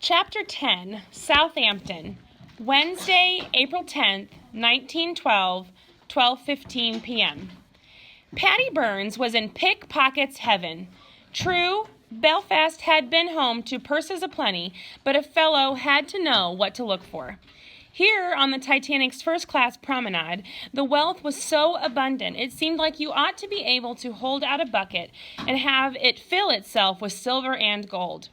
Chapter 10, Southampton, Wednesday, April 10th, 1912, 12:15 p.m. Patty Burns was in pickpocket's heaven. True, Belfast had been home to purses aplenty, but a fellow had to know what to look for. Here on the Titanic's first-class promenade, the wealth was so abundant it seemed like you ought to be able to hold out a bucket and have it fill itself with silver and gold.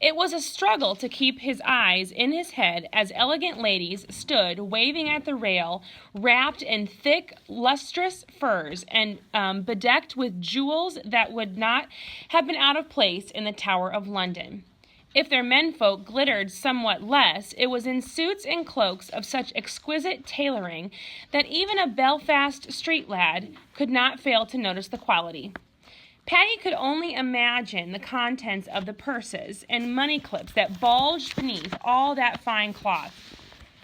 It was a struggle to keep his eyes in his head as elegant ladies stood waving at the rail, wrapped in thick, lustrous furs and bedecked with jewels that would not have been out of place in the Tower of London. If their menfolk glittered somewhat less, it was in suits and cloaks of such exquisite tailoring that even a Belfast street lad could not fail to notice the quality. Patty could only imagine the contents of the purses and money clips that bulged beneath all that fine cloth,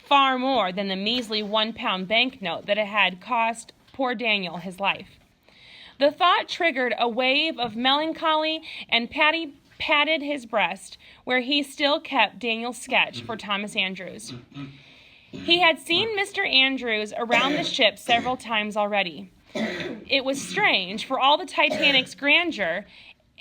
far more than the measly 1-pound banknote that it had cost poor Daniel his life. The thought triggered a wave of melancholy, and Patty patted his breast, where he still kept Daniel's sketch for Thomas Andrews. He had seen Mr. Andrews around the ship several times already. It was strange, for all the Titanic's grandeur,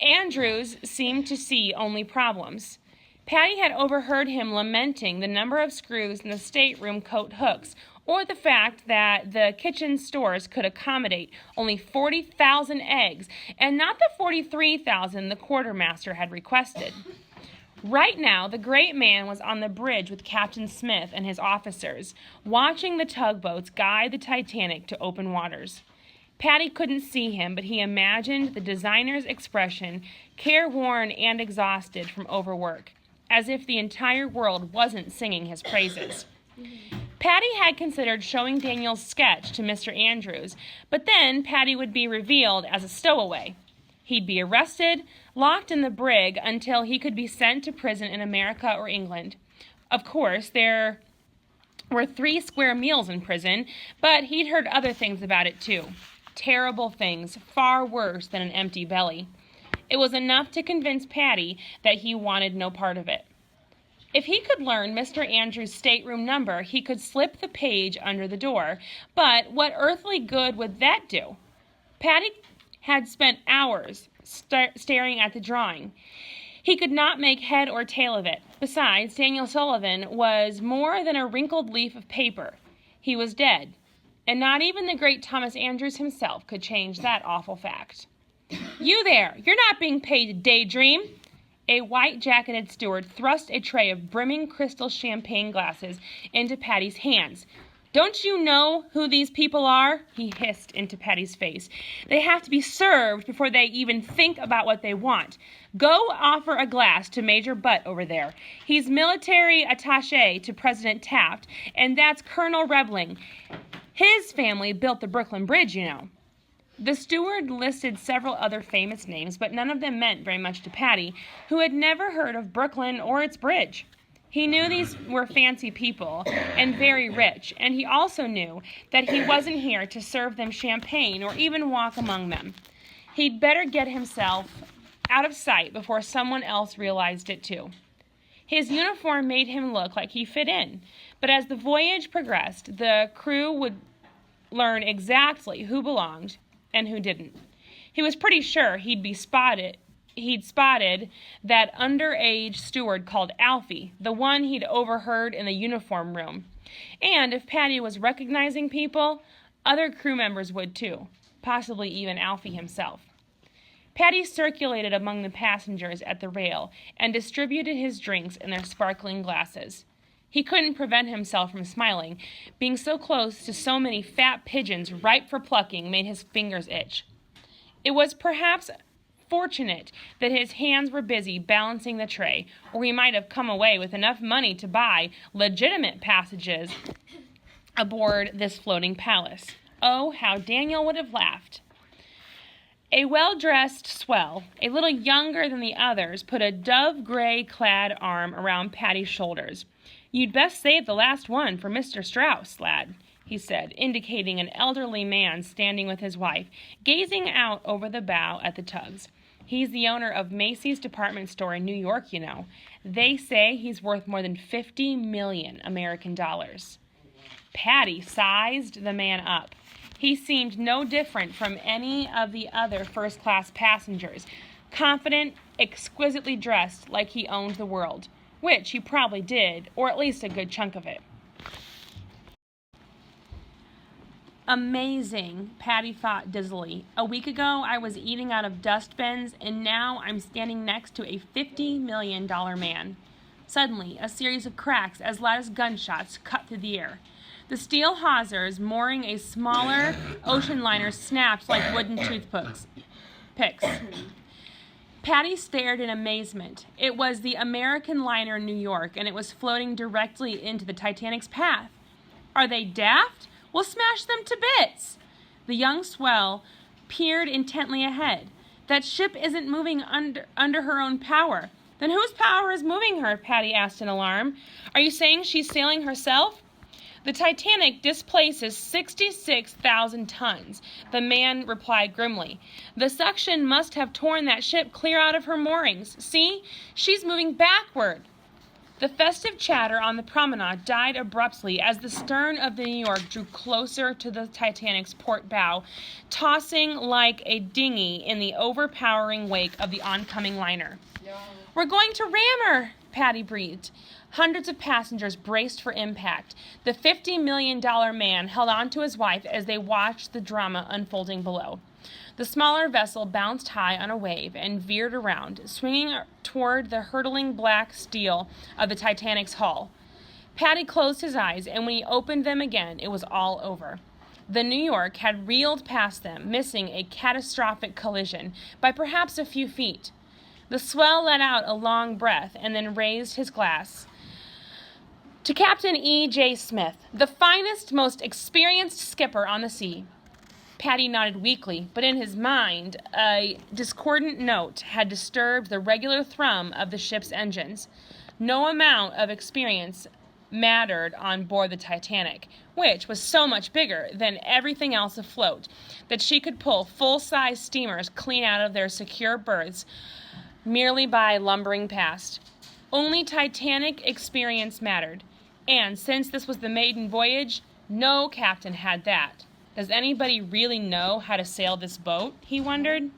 Andrews seemed to see only problems. Patty had overheard him lamenting the number of screws in the stateroom coat hooks, or the fact that the kitchen stores could accommodate only 40,000 eggs, and not the 43,000 the quartermaster had requested. Right now, the great man was on the bridge with Captain Smith and his officers, watching the tugboats guide the Titanic to open waters. Patty couldn't see him, but he imagined the designer's expression, careworn and exhausted from overwork, as if the entire world wasn't singing his praises. Patty had considered showing Daniel's sketch to Mr. Andrews, but then Patty would be revealed as a stowaway. He'd be arrested, locked in the brig until he could be sent to prison in America or England. Of course, there were 3 square meals in prison, but he'd heard other things about it too. Terrible things, far worse than an empty belly. It was enough to convince Patty that he wanted no part of it. If he could learn Mr. Andrews' stateroom number, he could slip the page under the door, but what earthly good would that do? Patty had spent hours staring at the drawing. He could not make head or tail of it. Besides, Daniel Sullivan was more than a wrinkled leaf of paper. He was dead, and not even the great Thomas Andrews himself could change that awful fact. "You there, you're not being paid to daydream." A white-jacketed steward thrust a tray of brimming crystal champagne glasses into Patty's hands. "Don't you know who these people are?" he hissed into Patty's face. "They have to be served before they even think about what they want. Go offer a glass to Major Butt over there. He's military attaché to President Taft, and that's Colonel Rebling. His family built the Brooklyn Bridge, you know." The steward listed several other famous names, but none of them meant very much to Patty, who had never heard of Brooklyn or its bridge. He knew these were fancy people and very rich, and he also knew that he wasn't here to serve them champagne or even walk among them. He'd better get himself out of sight before someone else realized it too. His uniform made him look like he fit in, but as the voyage progressed, the crew would learn exactly who belonged and who didn't. He was pretty sure he'd spotted that underage steward called Alfie, the one he'd overheard in the uniform room. And if Patty was recognizing people, other crew members would too, possibly even Alfie himself. Patty circulated among the passengers at the rail and distributed his drinks in their sparkling glasses. He couldn't prevent himself from smiling. Being so close to so many fat pigeons ripe for plucking made his fingers itch. It was perhaps fortunate that his hands were busy balancing the tray, or he might have come away with enough money to buy legitimate passages aboard this floating palace. Oh, how Daniel would have laughed. A well-dressed swell, a little younger than the others, put a dove-gray-clad arm around Patty's shoulders. "You'd best save the last one for Mr. Strauss, lad," he said, indicating an elderly man standing with his wife, gazing out over the bow at the tugs. He's the owner of Macy's department store in New York, you know. They say he's worth more than 50 million American dollars. Patty sized the man up. He seemed no different from any of the other first-class passengers, confident, exquisitely dressed like he owned the world, which he probably did, or at least a good chunk of it. Amazing, Patty thought dizzily. A week ago, I was eating out of dustbins, and now I'm standing next to a $50 million man. Suddenly, a series of cracks as loud as gunshots cut through the air. The steel hawsers mooring a smaller ocean liner snapped like wooden toothpicks. Patty stared in amazement. It was the American liner New York, and it was floating directly into the Titanic's path. Are they daft? We'll smash them to bits. The young swell peered intently ahead. That ship isn't moving under her own power. Then whose power is moving her? Patty asked in alarm. Are you saying she's sailing herself? The Titanic displaces 66,000 tons, the man replied grimly. The suction must have torn that ship clear out of her moorings. See? She's moving backward. The festive chatter on the promenade died abruptly as the stern of the New York drew closer to the Titanic's port bow, tossing like a dinghy in the overpowering wake of the oncoming liner. No. We're going to ram her, Patty breathed. Hundreds of passengers braced for impact. The $50 million man held on to his wife as they watched the drama unfolding below. The smaller vessel bounced high on a wave and veered around, swinging toward the hurtling black steel of the Titanic's hull. Patty closed his eyes, and when he opened them again, it was all over. The New York had reeled past them, missing a catastrophic collision by perhaps a few feet. The swell let out a long breath and then raised his glass. To Captain E.J. Smith, the finest, most experienced skipper on the sea. Patty nodded weakly, but in his mind, a discordant note had disturbed the regular thrum of the ship's engines. No amount of experience mattered on board the Titanic, which was so much bigger than everything else afloat that she could pull full-size steamers clean out of their secure berths merely by lumbering past. Only Titanic experience mattered, and since this was the maiden voyage, no captain had that. Does anybody really know how to sail this boat? He wondered.